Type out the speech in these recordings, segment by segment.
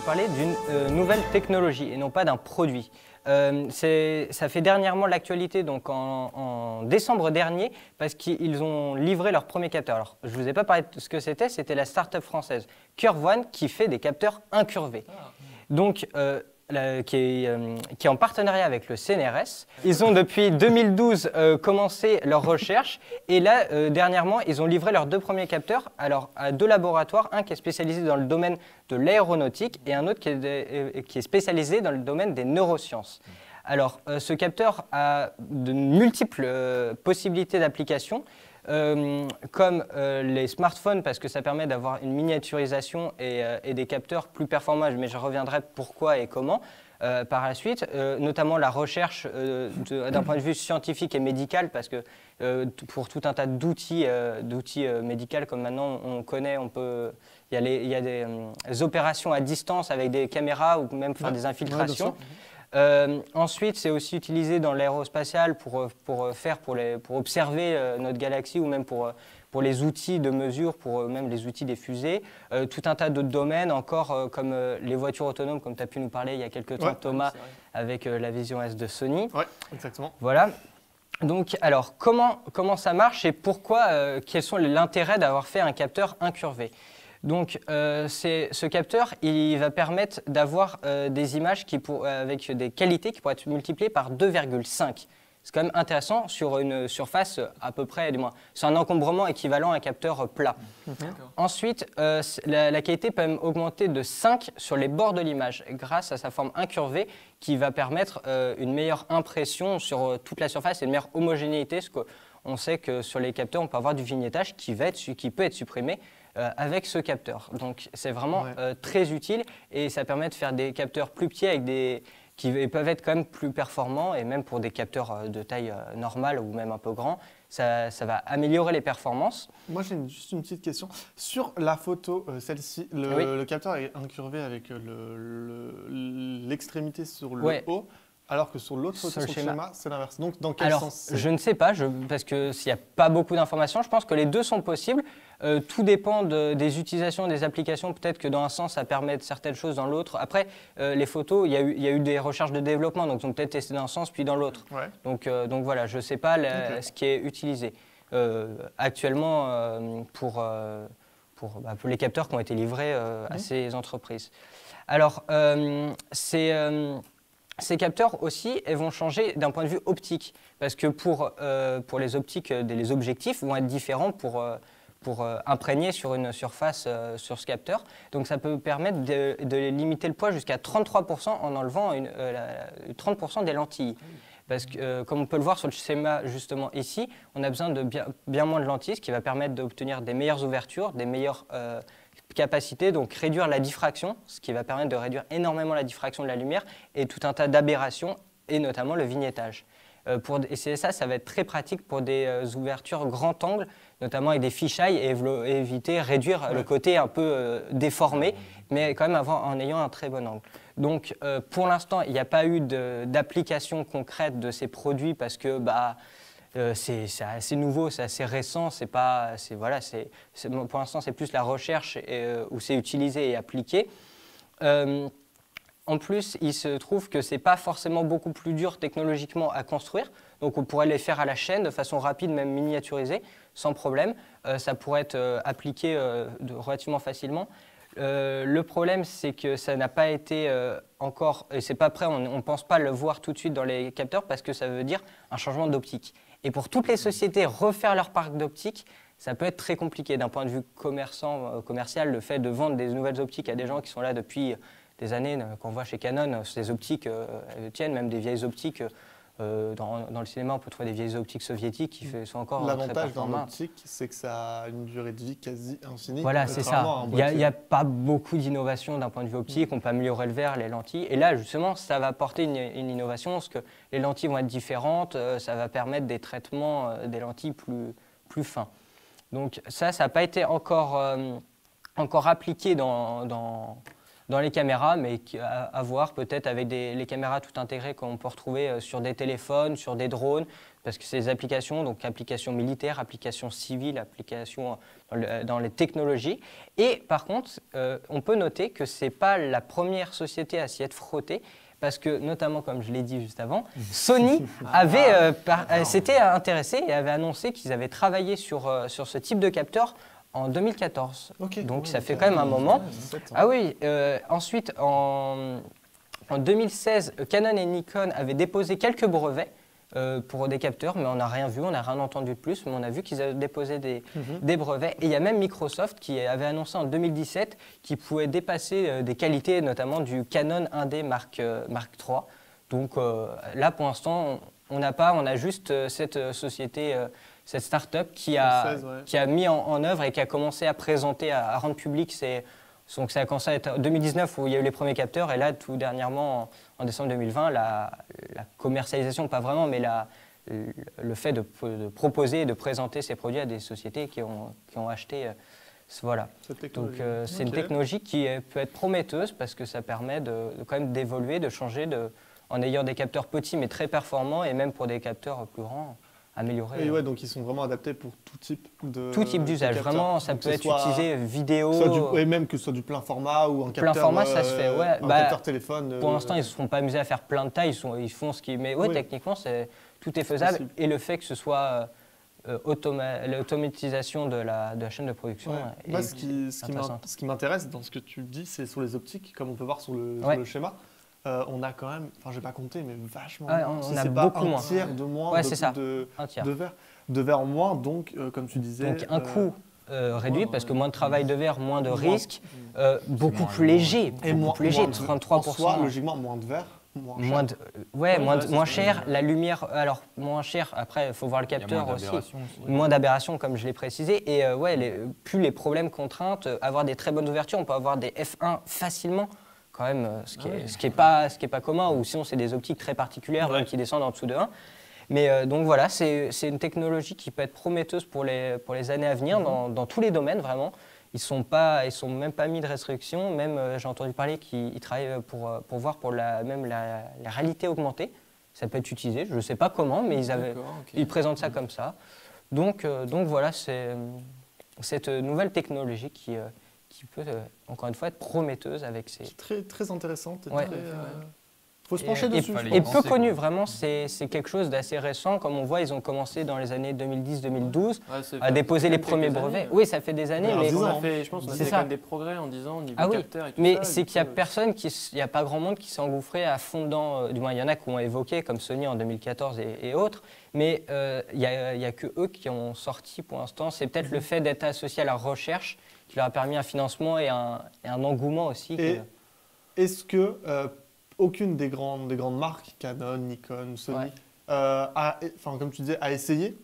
parler d'une nouvelle technologie et non pas d'un produit. Ça fait dernièrement l'actualité, donc en décembre dernier, parce qu'ils ont livré leur premier capteur. Alors, je ne vous ai pas parlé de ce que c'était la start-up française Curve One qui fait des capteurs incurvés. Donc, qui est en partenariat avec le CNRS. Ils ont depuis 2012 commencé leurs recherches et là, dernièrement, ils ont livré leurs 2 premiers capteurs à 2 laboratoires, un qui est spécialisé dans le domaine de l'aéronautique et un autre qui est spécialisé dans le domaine des neurosciences. Alors, ce capteur a de multiples possibilités d'application. Comme les smartphones, parce que ça permet d'avoir une miniaturisation et des capteurs plus performants, mais je reviendrai pourquoi et comment par la suite, notamment la recherche d'un point de vue scientifique et médical, parce que pour tout un tas d'outils médicaux, comme maintenant on connaît, il y a des opérations à distance avec des caméras ou même faire des infiltrations. Ensuite, c'est aussi utilisé dans l'aérospatial pour observer notre galaxie ou même pour les outils de mesure, pour même les outils des fusées. Tout un tas d'autres domaines encore comme les voitures autonomes, comme tu as pu nous parler il y a quelques temps, Thomas, avec la Vision S de Sony. Oui, exactement. Voilà. Donc, alors, comment ça marche et pourquoi, quels sont l'intérêt d'avoir fait un capteur incurvé? Donc, ce capteur, il va permettre d'avoir des images avec des qualités qui pourraient être multipliées par 2,5. C'est quand même intéressant sur une surface à peu près, du moins, c'est un encombrement équivalent à un capteur plat. Ensuite, la qualité peut même augmenter de 5 sur les bords de l'image grâce à sa forme incurvée qui va permettre une meilleure impression sur toute la surface et une meilleure homogénéité. Parce qu'on sait que sur les capteurs, on peut avoir du vignettage qui peut être supprimé avec ce capteur. Donc c'est vraiment très utile et ça permet de faire des capteurs plus petits qui peuvent être quand même plus performants et même pour des capteurs de taille normale ou même un peu grand, ça va améliorer les performances. Moi j'ai juste une petite question. Sur la photo, celle-ci, le capteur est incurvé avec l'extrémité sur le haut. Alors que sur l'autre schéma, c'est l'inverse. Donc, dans quel sens je ne sais pas, parce que s'il n'y a pas beaucoup d'informations, je pense que les deux sont possibles. Tout dépend des utilisations, des applications. Peut-être que dans un sens, ça permet de certaines choses, dans l'autre. Après, les photos, il y a eu des recherches de développement, donc ils ont peut-être testé dans un sens, puis dans l'autre. Donc voilà, je ne sais pas ce qui est utilisé actuellement pour les capteurs qui ont été livrés à ces entreprises. Alors, ces capteurs aussi vont changer d'un point de vue optique, parce que pour les optiques, les objectifs vont être différents pour imprégner sur une surface sur ce capteur. Donc ça peut permettre de limiter le poids jusqu'à 33% en enlevant 30% des lentilles. Parce que, comme on peut le voir sur le schéma justement ici, on a besoin de bien moins de lentilles, ce qui va permettre d'obtenir des meilleures ouvertures, des meilleures capacité, donc réduire la diffraction, ce qui va permettre de réduire énormément la diffraction de la lumière et tout un tas d'aberrations, et notamment le vignettage. Et ça va être très pratique pour des ouvertures grand angle, notamment avec des fisheyes, et réduire le côté un peu déformé, mais quand même en ayant un très bon angle. Donc pour l'instant, il n'y a pas eu d'application concrète de ces produits parce que c'est assez nouveau, c'est assez récent, pour l'instant c'est plus la recherche où c'est utilisé et appliqué. En plus, il se trouve que ce n'est pas forcément beaucoup plus dur technologiquement à construire, donc on pourrait les faire à la chaîne de façon rapide, même miniaturisée, sans problème. Ça pourrait être appliqué relativement facilement. Le problème, c'est que ça n'a pas été encore, et c'est pas prêt, on ne pense pas le voir tout de suite dans les capteurs parce que ça veut dire un changement d'optique. Et pour toutes les sociétés, refaire leur parc d'optique, ça peut être très compliqué d'un point de vue commercial, le fait de vendre des nouvelles optiques à des gens qui sont là depuis des années, qu'on voit chez Canon, ces optiques tiennent, même des vieilles optiques. Dans le cinéma, on peut trouver des vieilles optiques soviétiques qui sont encore très performantes. L'avantage dans l'optique, c'est que ça a une durée de vie quasi infinie. Voilà, c'est ça. Il n'y a pas beaucoup d'innovation d'un point de vue optique. On peut améliorer le verre, les lentilles. Et là, justement, ça va apporter une innovation parce que les lentilles vont être différentes. Ça va permettre des traitements des lentilles plus fins. Donc ça n'a pas été encore appliqué dans les caméras, mais à voir peut-être avec les caméras tout intégrées qu'on peut retrouver sur des téléphones, sur des drones, parce que c'est des applications, donc applications militaires, applications civiles, applications dans les technologies. Et par contre, on peut noter que ce n'est pas la première société à s'y être frottée, parce que, notamment, comme je l'ai dit juste avant, Sony s'était intéressé et avait annoncé qu'ils avaient travaillé sur ce type de capteur en 2014. Donc ça fait quand même un moment. Ah oui, ensuite, en 2016, Canon et Nikon avaient déposé quelques brevets pour des capteurs, mais on n'a rien vu, on n'a rien entendu de plus, mais on a vu qu'ils avaient déposé des brevets. Et il y a même Microsoft qui avait annoncé en 2017 qu'il pouvait dépasser des qualités, notamment du Canon 1D Mark III. Donc là, pour l'instant, on a juste cette société, cette start-up qui a mis en œuvre et qui a commencé à présenter, à rendre public donc ça a commencé à être en 2019 où il y a eu les premiers capteurs et là, tout dernièrement, en décembre 2020, la commercialisation, pas vraiment, mais le fait de proposer et de présenter ces produits à des sociétés qui ont acheté. Voilà. Donc c'est une technologie qui peut être prometteuse parce que ça permet quand même d'évoluer, de changer en ayant des capteurs petits mais très performants et même pour des capteurs plus grands. Améliorer. Et ouais, donc ils sont vraiment adaptés pour tout type d'usage. Vraiment, ça peut être utilisé vidéo. Et même que ce soit du plein format ou un capteur. Plein format, ça se fait, ouais. Un capteur téléphone. Pour l'instant, ils ne se sont pas amusés à faire plein de tailles. Ils font ce qui. Mais ouais, techniquement, tout est faisable. Possible. Et le fait que ce soit l'automatisation de la chaîne de production. Moi, ce qui m'intéresse dans ce que tu dis, c'est sur les optiques, comme on peut voir sur le schéma. On a quand même, enfin, je n'ai pas compté, mais vachement moins. On a beaucoup moins. Un tiers de moins de verre en moins, donc comme tu disais. Donc un coût réduit parce que moins de travail de verre, moins de risques, beaucoup plus léger. Et beaucoup plus léger, 33%. Soit logiquement moins de verre. Moins cher, la lumière, alors moins cher, après il faut voir le capteur aussi, moins d'aberrations comme je l'ai précisé, et plus les problèmes contraintes, avoir des très bonnes ouvertures, on peut avoir des f1 facilement, quand même, ce qui est pas commun, ou sinon c'est des optiques très particulières qui descendent en dessous de 1. Mais donc voilà, c'est une technologie qui peut être prometteuse pour les années à venir dans tous les domaines vraiment. Ils sont même pas mis de restrictions. Même j'ai entendu parler qu'ils travaillent pour voir pour la réalité augmentée. Ça peut être utilisé. Je ne sais pas comment, mais ils présentent ça comme ça. Donc voilà, c'est cette nouvelle technologie qui peut encore une fois être prometteuse avec ces. Très très intéressante. Faut se pencher dessus. Et peu connu, vraiment, c'est quelque chose d'assez récent. Comme on voit, ils ont commencé dans les années 2010-2012 à déposer les premiers brevets. Oui, ça fait des années. Mais je pense qu'on a fait quand même des progrès en 10 ans au niveau capteur et tout ça. Mais c'est qu'il n'y a pas grand monde qui s'est engouffré à fond dedans. Du moins, il y en a qui ont évoqué, comme Sony en 2014 et autres. Mais il n'y a que eux qui ont sorti pour l'instant. C'est peut-être le fait d'être associé à la recherche qui leur a permis un financement et un engouement aussi. Est-ce que aucune des grandes marques, Canon, Nikon, Sony, comme tu disais, a essayé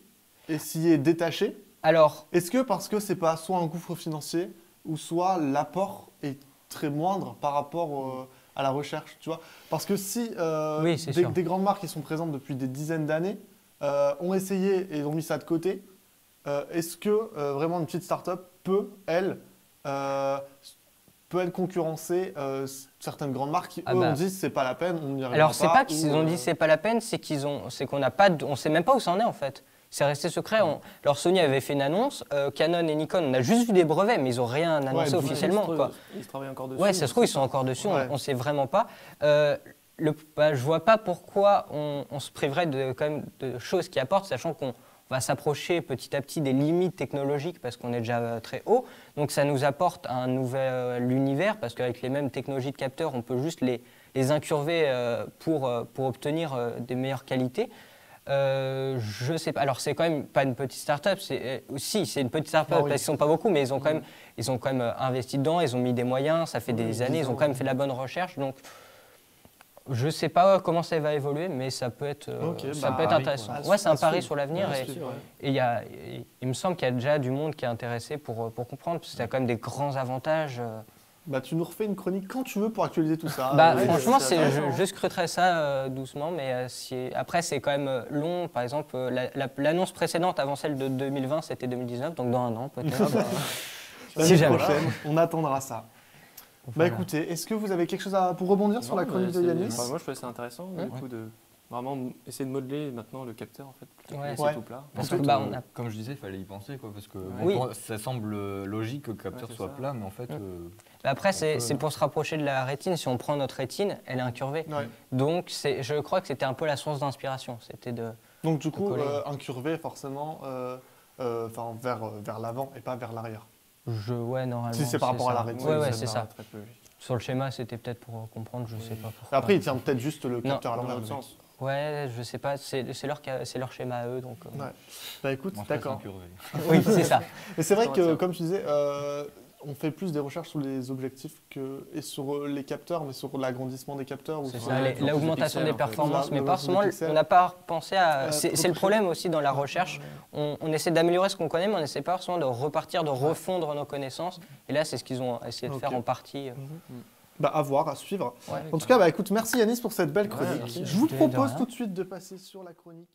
détaché. Alors, est-ce que parce que c'est pas soit un gouffre financier ou soit l'apport est très moindre par rapport à la recherche, tu vois? Parce que si des grandes marques qui sont présentes depuis des dizaines d'années ont essayé et ont mis ça de côté, est-ce que vraiment une petite start-up peut, elle, concurrencer certaines grandes marques qui ont dit c'est pas la peine, on n'y arrivera pas. Alors c'est pas qu'ils ont dit c'est pas la peine, c'est qu'on n'a pas, on sait même pas où ça en est en fait. C'est resté secret. Alors Sony avait fait une annonce, Canon et Nikon, on a juste vu des brevets, mais ils n'ont rien annoncé officiellement. Ils travaillent encore dessus. Ouais, ça se trouve ils sont encore dessus, on ne sait vraiment pas. Je vois pas pourquoi on se priverait quand même de choses qui apportent, sachant qu'on va s'approcher petit à petit des limites technologiques parce qu'on est déjà très haut. Donc ça nous apporte un nouvel univers parce qu'avec les mêmes technologies de capteurs, on peut juste les incurver pour obtenir des meilleures qualités. Je sais pas. Alors c'est quand même pas une petite start-up. C'est une petite start-up parce qu'ils sont pas beaucoup, mais ils ont quand même investi dedans. Ils ont mis des moyens. Ça fait des années. Ils ont quand même fait de la bonne recherche. Donc je ne sais pas comment ça va évoluer, mais ça peut être, peut être intéressant. C'est un pari sur l'avenir. Et il me semble qu'il y a déjà du monde qui est intéressé pour comprendre, parce que ça a quand même des grands avantages. Tu nous refais une chronique quand tu veux pour actualiser tout ça. Franchement, je scruterai ça doucement, mais après, c'est quand même long. Par exemple, l'annonce précédente avant celle de 2020, c'était 2019, donc dans un an peut-être. Si jamais. On attendra ça. Écoutez, est-ce que vous avez quelque chose pour rebondir sur la chronique de Yanis? Moi je trouvais ça intéressant du coup Vraiment essayer de modeler maintenant le capteur en fait, plutôt que Ouais. tout plat. En fait, comme je disais, il fallait y penser quoi, parce que ça semble logique que le capteur soit plat, mais en fait. Après, c'est pour se rapprocher de la rétine. Si on prend notre rétine, elle est incurvée. Ouais. Donc, je crois que c'était un peu la source d'inspiration. C'était de. Donc du coup, incurvé forcément vers l'avant et pas vers l'arrière. Ouais, normalement. Si c'est par rapport à la rétine. Ouais, c'est ça. Sur le schéma, c'était peut-être pour comprendre, je sais pas pourquoi. Après, il tient peut-être juste le capteur à l'envers. Ouais, je sais pas, c'est leur schéma à eux. Donc, ouais. Bah écoute, d'accord. Oui, c'est ça. Et c'est vrai que, comme tu disais, on fait plus des recherches sur les objectifs et sur les capteurs, mais sur l'agrandissement des capteurs. C'est ça, l'augmentation des performances. Mais pas forcément, on n'a pas pensé à... C'est le problème aussi dans la recherche. On essaie d'améliorer ce qu'on connaît, mais on n'essaie pas forcément de repartir, de refondre nos connaissances. Et là, c'est ce qu'ils ont essayé de faire en partie. Bah, à voir, à suivre. Ouais, en tout cas, écoute, merci Yanis pour cette belle chronique. Je vous propose tout de suite de passer sur la chronique.